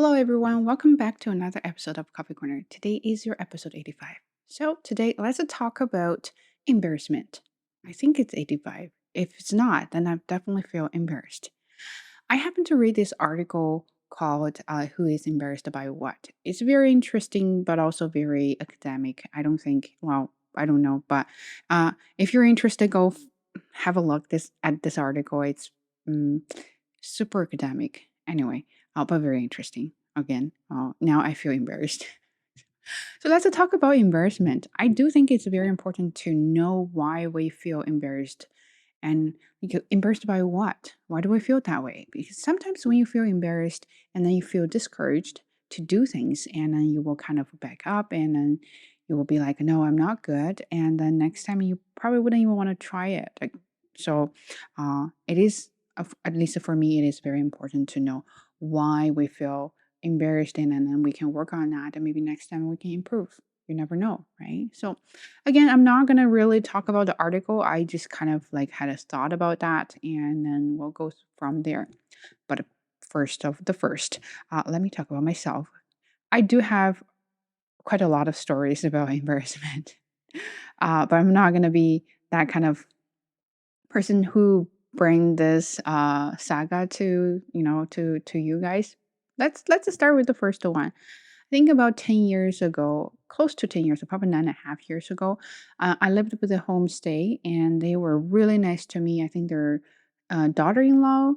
Hello, everyone. Welcome back to another episode of Coffee Corner. Today is your episode 85. So, today, let's talk about embarrassment. I think it's 85. If it's not, then I definitely feel embarrassed. I happened to read this article called Who is Embarrassed by What? It's very interesting, but also very academic. I don't think, well, I don't know, but if you're interested, have a look at this article. It's mm, super academic. Anyway, but very interesting. Again, now I feel embarrassed. So let's talk about embarrassment. I do think it's very important to know why we feel embarrassed and embarrassed by what? Why do we feel that way? Because sometimes when you feel embarrassed and then you feel discouraged to do things, and then you will kind of back up and then you will be like, no, I'm not good. And then next time you probably wouldn't even want to try it. It is, at least for me, it is very important to know why we feel embarrassed and then we can work on that. And maybe next time we can improve. You never know, right? So, again, I'm not gonna really talk about the article. I just kind of like had a thought about that, and then we'll go from there. But first, let me talk about myself. I do have quite a lot of stories about embarrassment, but I'm not gonna be that kind of person who bring this saga to to you guys. Let's start with the first one. I think about 10 years ago, close to 10 years, probably 9.5 years ago, I lived with a homestay and they were really nice to me. I think their daughter in law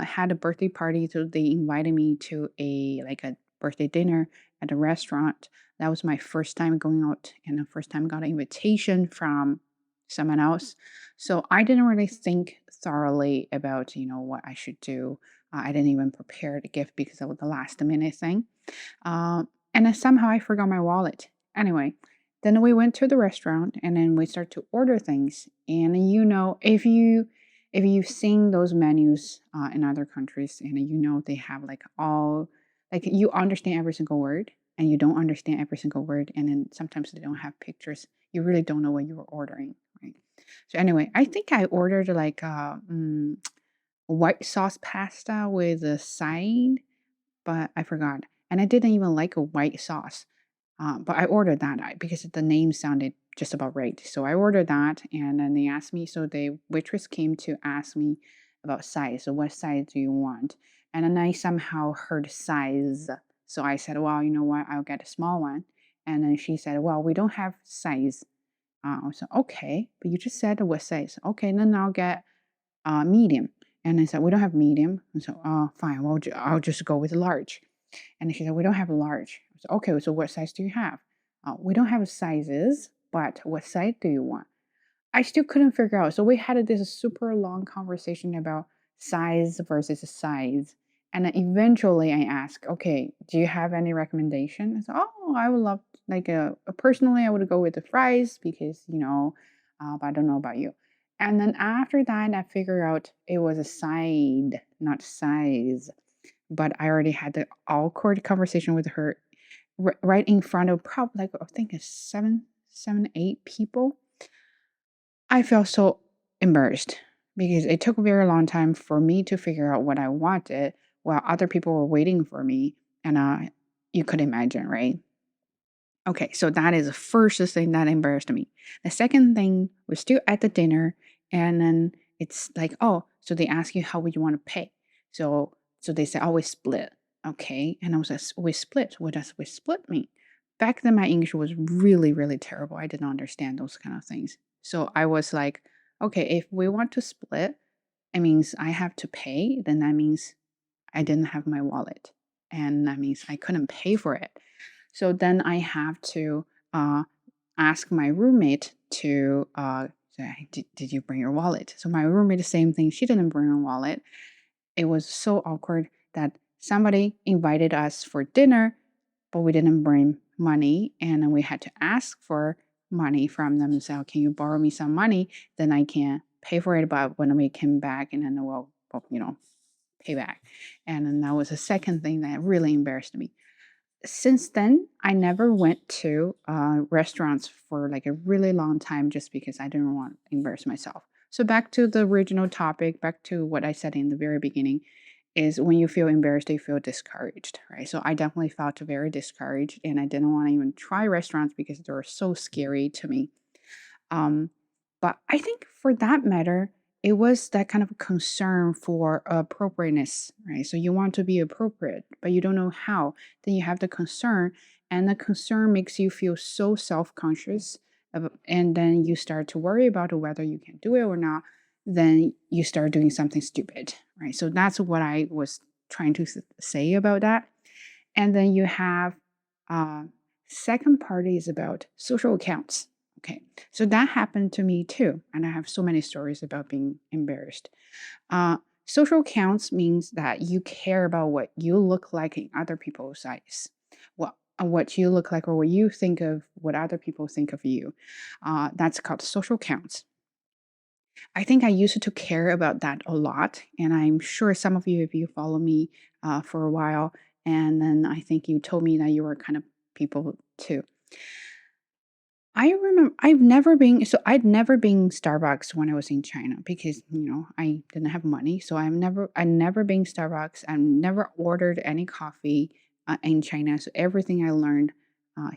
had a birthday party, so they invited me to a birthday dinner at a restaurant. That was my first time going out and the first time I got an invitation from someone else. So I didn't really think thoroughly about, what I should do. I didn't even prepare the gift because it was the last minute thing. And then somehow I forgot my wallet. Anyway, then we went to the restaurant and then we start to order things. And if you've seen those menus in other countries, and they have like all like you understand every single word and you don't understand every single word, and then sometimes they don't have pictures. You really don't know what you were ordering, right? So anyway, I think I ordered like white sauce pasta with a side, but I forgot. And I didn't even like a white sauce. But I ordered that because the name sounded just about right. So I ordered that, and then they asked me. So the waitress came to ask me about size. So what size do you want? And then I somehow heard size. So I said, well, you know what? I'll get a small one. And then she said, well, we don't have size. I said, okay, but you just said what size? Okay, then I'll get medium. And I said, we don't have medium. And so, fine, well, I'll just go with large. And she said, we don't have large. I said, okay, so what size do you have? We don't have sizes, but what size do you want? I still couldn't figure out. So we had this super long conversation about size versus size. And then eventually I asked, okay, do you have any recommendation? I said, oh, I would love, personally, I would go with the fries because, but I don't know about you. And then after that, I figured out it was a side, not size. But I already had the awkward conversation with her right in front of probably like I think it's seven, 8 people. I felt so embarrassed because it took a very long time for me to figure out what I wanted while other people were waiting for me. And you could imagine, right? Okay, so that is the first thing that embarrassed me. The second thing was still at the dinner, and then it's like, oh, so they ask you how would you want to pay? So they say, oh, we split. Okay, and I was like, we split. What does we split mean? Back then, my English was really, really terrible. I didn't understand those kind of things. So I was like, okay, if we want to split, it means I have to pay. Then that means I didn't have my wallet, and that means I couldn't pay for it. So then I have to uh, ask my roommate to say, did you bring your wallet? So my roommate, the same thing. She didn't bring her wallet. It was so awkward that somebody invited us for dinner, but we didn't bring money. And then we had to ask for money from them and say, oh, can you borrow me some money? Then I can pay for it. But when we came back, and then we'll pay back. And then that was the second thing that really embarrassed me. Since then, I never went to restaurants for like a really long time just because I didn't want to embarrass myself. So back to the original topic, back to what I said in the very beginning. is when you feel embarrassed, you feel discouraged, right? So I definitely felt very discouraged and I didn't want to even try restaurants because they were so scary to me. Um, but I think for that matter, it was that kind of concern for appropriateness, right? So you want to be appropriate, but you don't know how. Then you have the concern, and the concern makes you feel so self conscious. And then you start to worry about whether you can do it or not. Then you start doing something stupid, right? So that's what I was trying to say about that. And then you have uh, second part is about social accounts. Okay, so that happened to me too, and I have so many stories about being embarrassed. Uh, Social accounts means that you care about what you look like in other people's eyes, what you look like or what you think of, what other people think of you. That's called social accounts. I think I used to care about that a lot, and I'm sure some of you, if you follow me for a while, and then I think you told me that you were kind of people too. I remember I'd never been Starbucks when I was in China because, I didn't have money. So I never been Starbucks. I've never ordered any coffee in China. So everything I learned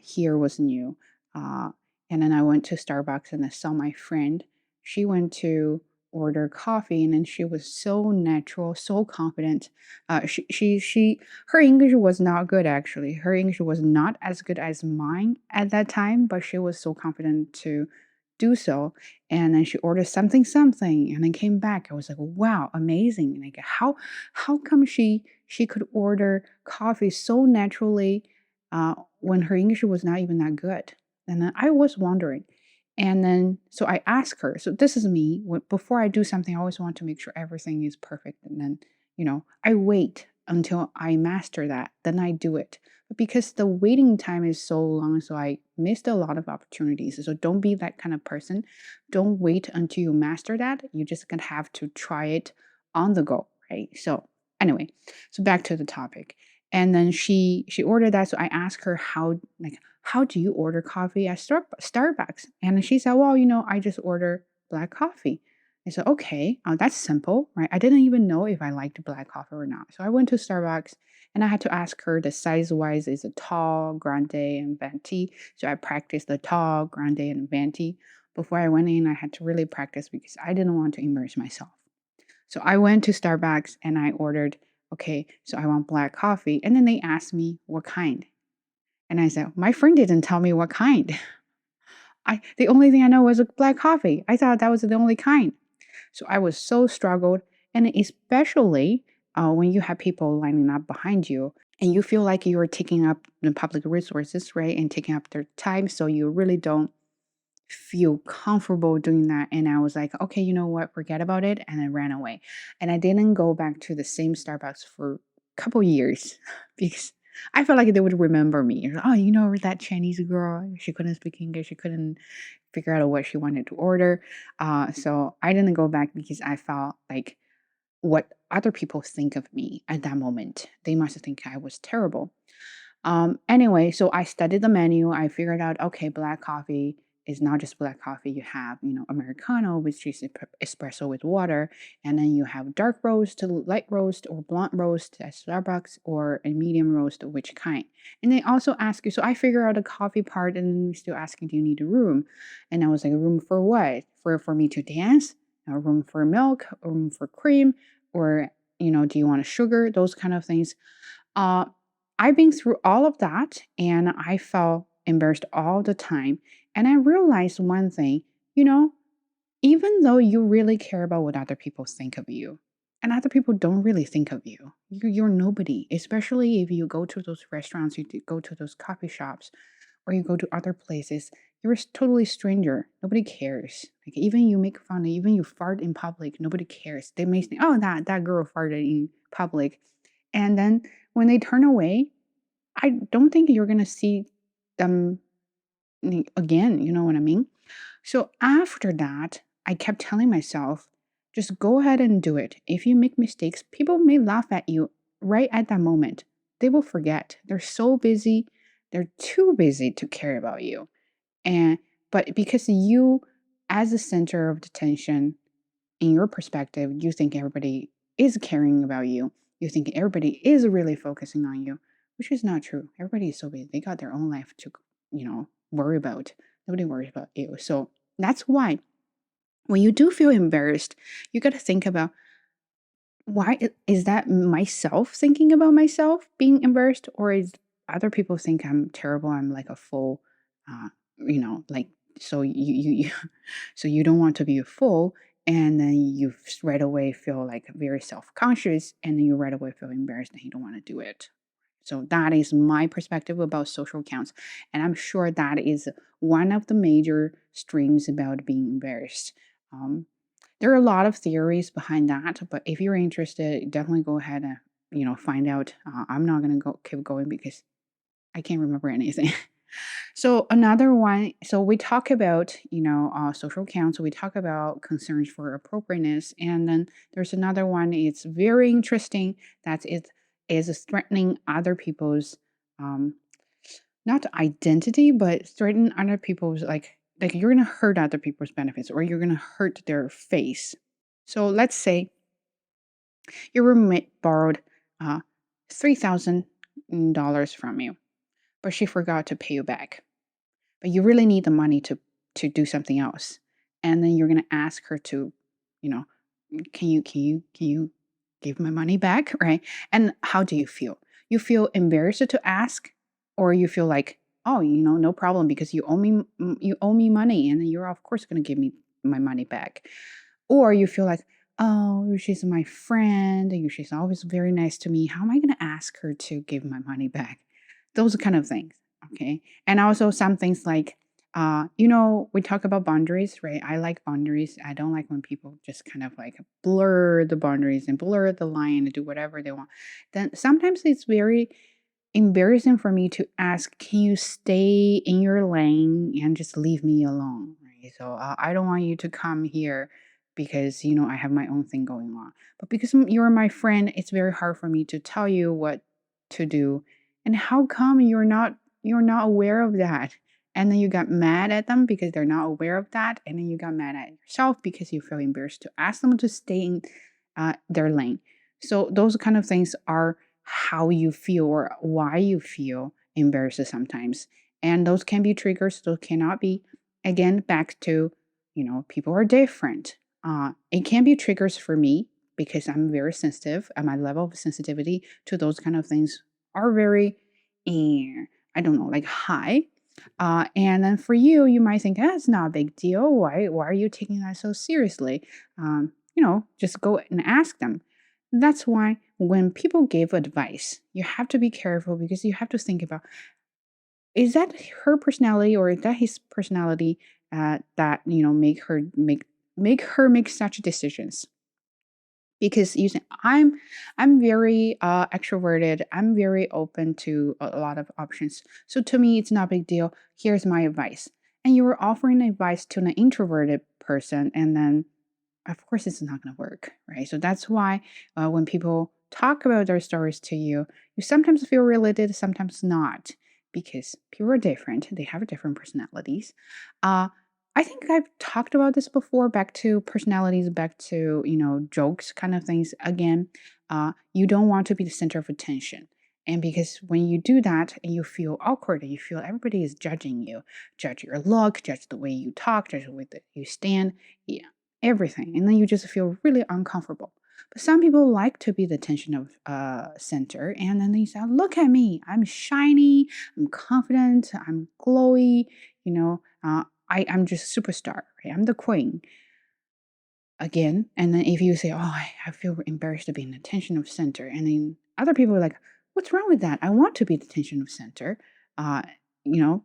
here was new. Uh, and then I went to Starbucks and I saw my friend. She went to order coffee and then she was so natural, so confident. Her English was not good actually. Her English was not as good as mine at that time, but she was so confident to do so. And then she ordered something and then came back. I was like, wow, amazing. Like how come she could order coffee so naturally when her English was not even that good? And then I was wondering. And then so I asked her. So this is me. Before I do something, I always want to make sure everything is perfect. And then I wait until I master that, then I do it. But because the waiting time is so long, so I missed a lot of opportunities. So don't be that kind of person. Don't wait until you master that. You're just gonna have to try it on the go, right? So anyway, so back to the topic. And then she ordered that. So I asked her how do you order coffee at Starbucks? And she said, well, I just order black coffee. I said, okay, that's simple, right? I didn't even know if I liked black coffee or not. So I went to Starbucks and I had to ask her the size wise is a tall, grande, and venti. So I practiced the tall, grande, and venti. Before I went in, I had to really practice because I didn't want to immerse myself. So I went to Starbucks and I ordered, okay, so I want black coffee. And then they asked me what kind. And I said, my friend didn't tell me what kind. The only thing I know was a black coffee. I thought that was the only kind. So I was so struggled, and especially when you have people lining up behind you, and you feel like you are taking up the public resources, right, and taking up their time, so you really don't feel comfortable doing that. And I was like, okay, you know what, forget about it, and I ran away, and I didn't go back to the same Starbucks for a couple years because I felt like they would remember me. Oh, that Chinese girl, she couldn't speak English, she couldn't figure out what she wanted to order. So I didn't go back because I felt like what other people think of me at that moment. They must think I was terrible. Anyway, so I studied the menu. I figured out, okay, black coffee is not just black coffee. You have, Americano, which is espresso with water. And then you have dark roast, light roast, or blunt roast at Starbucks, or a medium roast, which kind. And they also ask you, so I figure out the coffee part and then still asking, do you need a room? And I was like, a room for what? For me to dance? A room for milk? A room for cream? Or, do you want a sugar? Those kind of things. Uh, I've been through all of that and I felt embarrassed all the time. And I realized one thing, you know, even though you really care about what other people think of you, and other people don't really think of you, you're nobody, especially if you go to those restaurants, go to those coffee shops, or you go to other places, you're a totally stranger. Nobody cares. Like even you make fun, even you fart in public, nobody cares. They may think, oh, that girl farted in public. And then when they turn away, I don't think you're gonna see them again. You know what I mean? So after that, I kept telling myself, just go ahead and do it. If you make mistakes, people may laugh at you right at that moment. They will forget. They're so busy. They're too busy to care about you. And but because you, as the center of attention, in your perspective, you think everybody is caring about you. you think everybody is really focusing on you, which is not true. Everybody is so busy. They got their own life to, worry about. Nobody worries about you. So that's why when you do feel embarrassed, you got to think about, why is that myself thinking about myself being embarrassed, or is other people think I'm terrible, I'm like a fool, uh like, so you so you don't want to be a fool, and then you right away feel like very self-conscious, and then you right away feel embarrassed and you don't want to do it. So that is my perspective about social accounts, and I'm sure that is one of the major streams about being embarrassed. um, there are a lot of theories behind that, but if you're interested, definitely go ahead and find out. I'm not gonna go keep going because I can't remember anything. So another one. So we talk about social accounts. We talk about concerns for appropriateness, and then there's another one. It's very interesting. That it is threatening other people's um, not identity, but threaten other people's, like you're gonna hurt other people's benefits, or you're gonna hurt their face. So let's say your roommate borrowed $3,000 from you, but she forgot to pay you back. But you really need the money to do something else, and then you're gonna ask her to, you know, can you give my money back, right? And how do you feel? You feel embarrassed to ask, or you feel like, oh, no problem, because you owe me money, and then you're of course gonna give me my money back. Or you feel like, oh, she's my friend, and she's always very nice to me. How am I gonna ask her to give my money back? Those kind of things. Okay. And also some things like, we talk about boundaries, right? I like boundaries. I don't like when people just kind of like blur the boundaries and blur the line and do whatever they want. Then sometimes it's very embarrassing for me to ask, can you stay in your lane and just leave me alone? Right. So I don't want you to come here because, I have my own thing going on. But because you're my friend, it's very hard for me to tell you what to do. And how come you're not aware of that? And then you got mad at them because they're not aware of that. And then you got mad at yourself because you feel embarrassed to ask them to stay in their lane. So those kind of things are how you feel or why you feel embarrassed sometimes. And those can be triggers. Those cannot be, again, back to, people are different. It can be triggers for me because I'm very sensitive, and my level of sensitivity to those kind of things are very, I don't know, like high. And then for you, you might think that's not a big deal. Why are you taking that so seriously? Just go and ask them. That's why when people give advice, you have to be careful, because you have to think about, is that her personality or is that his personality that make her make such decisions? Because you say, I'm very extroverted, I'm very open to a lot of options, so to me it's not a big deal. Here's my advice. And you were offering advice to an introverted person, and then of course it's not going to work, right? So that's why when people talk about their stories to you, you sometimes feel related, sometimes not, because people are different, they have different personalities. uh, I think I've talked about this before, back to personalities, back to, jokes kind of things again. You don't want to be the center of attention. And because when you do that and you feel awkward and you feel everybody is judging you, judge your look, judge the way you talk, judge the way that you stand, yeah, everything. And then you just feel really uncomfortable. But some people like to be the attention of center, and then they say, look at me, I'm shiny, I'm confident, I'm glowy, I'm just a superstar, right? I'm the queen again. And then if you say, oh, I feel embarrassed to be in the attention of center, and then other people are like, what's wrong with that? I want to be the attention of center. Uh,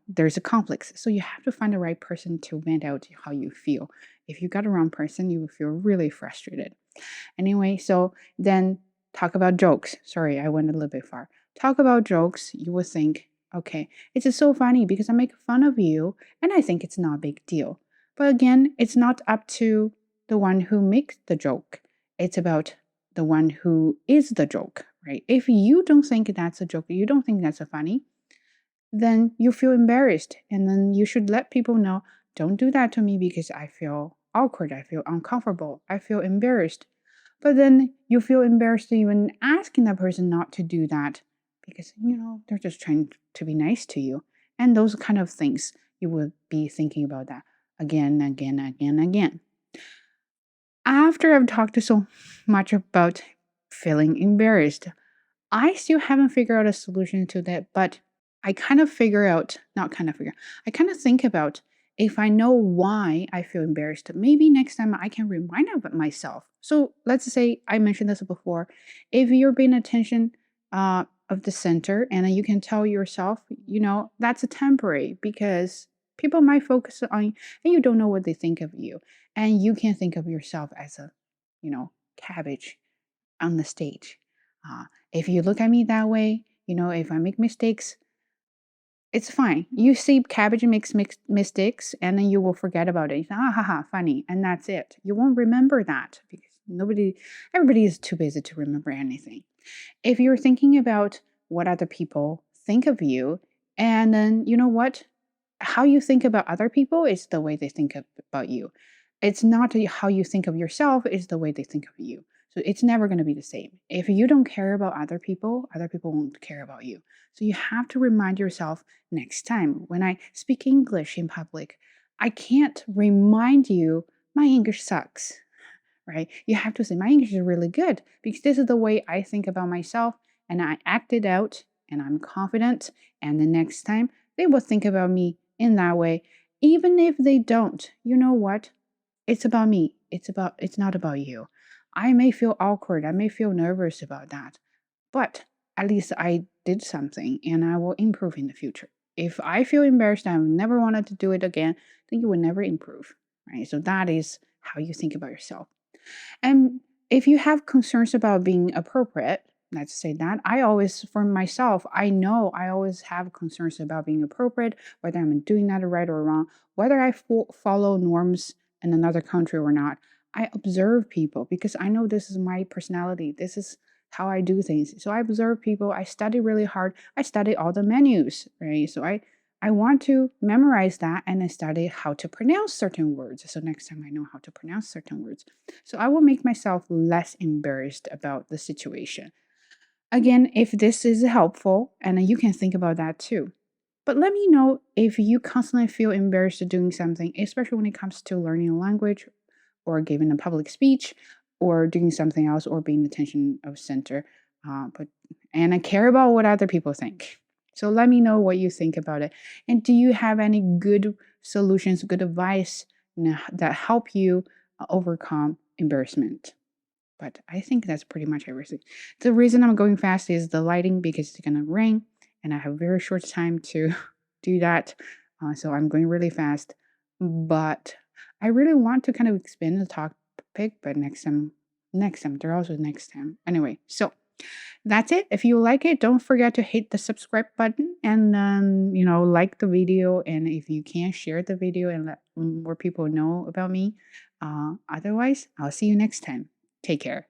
there's a conflict. So you have to find the right person to vent out how you feel. If you got the wrong person, you will feel really frustrated. Anyway, so then talk about jokes. Sorry, I went a little bit far. Talk about jokes. You will think, okay, it's just so funny because I make fun of you and I think it's not a big deal. But again, it's not up to the one who makes the joke. It's about the one who is the joke, right? If you don't think that's a joke, you don't think that's a funny, then you feel embarrassed. And then you should let people know, don't do that to me because I feel awkward, I feel uncomfortable, I feel embarrassed. But then you feel embarrassed even asking that person not to do that because, they're just trying to be nice to you. And those kind of things, you would be thinking about that again, again, again, again. After I've talked so much about feeling embarrassed, I still haven't figured out a solution to that, but I kind of figure out, not kind of figure, I kind of think about if I know why I feel embarrassed, maybe next time I can remind of myself. So let's say I mentioned this before. If you're paying attention of the center and you can tell yourself, that's a temporary because people might focus on you and you don't know what they think of you. And you can think of yourself as a, cabbage on the stage. Uh, if you look at me that way, if I make mistakes, it's fine. You see cabbage makes mistakes and then you will forget about it. You say, ah, ha, ha, funny. And that's it. You won't remember that because everybody is too busy to remember anything. If you're thinking about what other people think of you, and then you know what? How you think about other people is the way they think about you. It's not how you think of yourself, it's the way they think of you. So it's never going to be the same. If you don't care about other people won't care about you. So you have to remind yourself next time when I speak English in public, I can't remind you my English sucks, right? You have to say my English is really good because this is the way I think about myself and I act it out and I'm confident. And the next time they will think about me in that way. Even if they don't, you know what? It's about me. It's not about you. I may feel awkward. I may feel nervous about that. But at least I did something and I will improve in the future. If I feel embarrassed and I've never wanted to do it again, then you will never improve. Right. So that is how you think about yourself. And if you have concerns about being appropriate, let's say that, I always, for myself, I know I always have concerns about being appropriate, whether I'm doing that right or wrong, whether I follow norms in another country or not. I observe people because I know this is my personality. This is how I do things. So I observe people. I study really hard. I study all the menus, right? So I want to memorize that and I study how to pronounce certain words. So next time I know how to pronounce certain words. So I will make myself less embarrassed about the situation. Again, if this is helpful, and you can think about that too. But let me know if you constantly feel embarrassed doing something, especially when it comes to learning a language or giving a public speech or doing something else or being attention of center. And I care about what other people think. So let me know what you think about it. And do you have any good solutions, good advice that help you overcome embarrassment? But I think that's pretty much everything. The reason I'm going fast is the lighting because it's gonna rain and I have very short time to do that. So I'm going really fast. But I really want to kind of expand the topic, but next time, there also next time. Anyway, so that's it. If you like it, don't forget to hit the subscribe button and like the video. And if you can, share the video and let more people know about me. Otherwise, I'll see you next time. Take care.